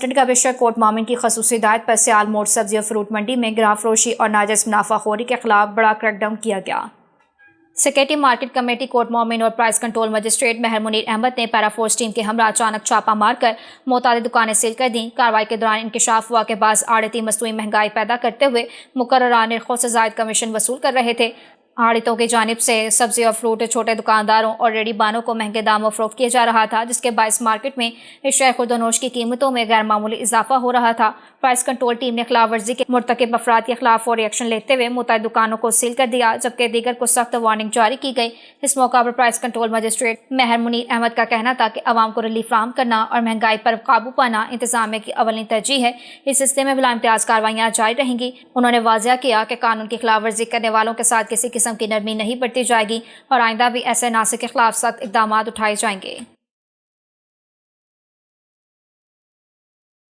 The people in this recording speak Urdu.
اسسٹنٹ کمشنر کوٹ مومن کی خصوصی ہدایت پر سیال موڑ سبزی اور فروٹ منڈی میں گراں فروشی اور ناجائز منافع خوری کے خلاف بڑا کریک ڈاؤن کیا گیا۔ سیکریٹری مارکیٹ کمیٹی کوٹ مومن اور پرائز کنٹرول مجسٹریٹ مہر منیر احمد نے پیرا فورس ٹیم کے ہمراہ اچانک چھاپہ مار کر متعدد دکانیں سیل کر دیں۔ کارروائی کے دوران انکشاف ہوا کہ بعض آڑتی مصنوعی مہنگائی پیدا کرتے ہوئے مقررہ نرخوں سے زائد کمیشن وصول کر رہے تھے۔ آڑتوں کی جانب سے سبزی اور فروٹ چھوٹے دکانداروں اور ریڈی بانوں کو مہنگے داموں فروخت کیا جا رہا تھا، جس کے باعث مارکیٹ میں اشیاء خورد و نوش کی قیمتوں میں غیر معمولی اضافہ ہو رہا تھا۔ پرائز کنٹرول ٹیم نے خلاف ورزی کے مرتکب افراد کے خلاف فوری ایکشن لیتے ہوئے متعدد دکانوں کو سیل کر دیا، جبکہ دیگر کو سخت وارننگ جاری کی گئی۔ اس موقع پر پرائز کنٹرول مجسٹریٹ مہر منیر احمد کا کہنا تھا کہ عوام کو ریلیف فراہم کرنا اور مہنگائی پر قابو پانا انتظامیہ کی اولین ترجیح ہے۔ اس سلسلے میں بلا امتیاز کارروائیاں جاری رہیں گی۔ انہوں نے واضح کیا کہ قانون کی خلاف ورزی کرنے والوں کے ساتھ کسی قسم کی نرمی نہیں برتی جائے گی اور آئندہ بھی ایسے ناصر کے خلاف سخت اقدامات اٹھائے جائیں گے۔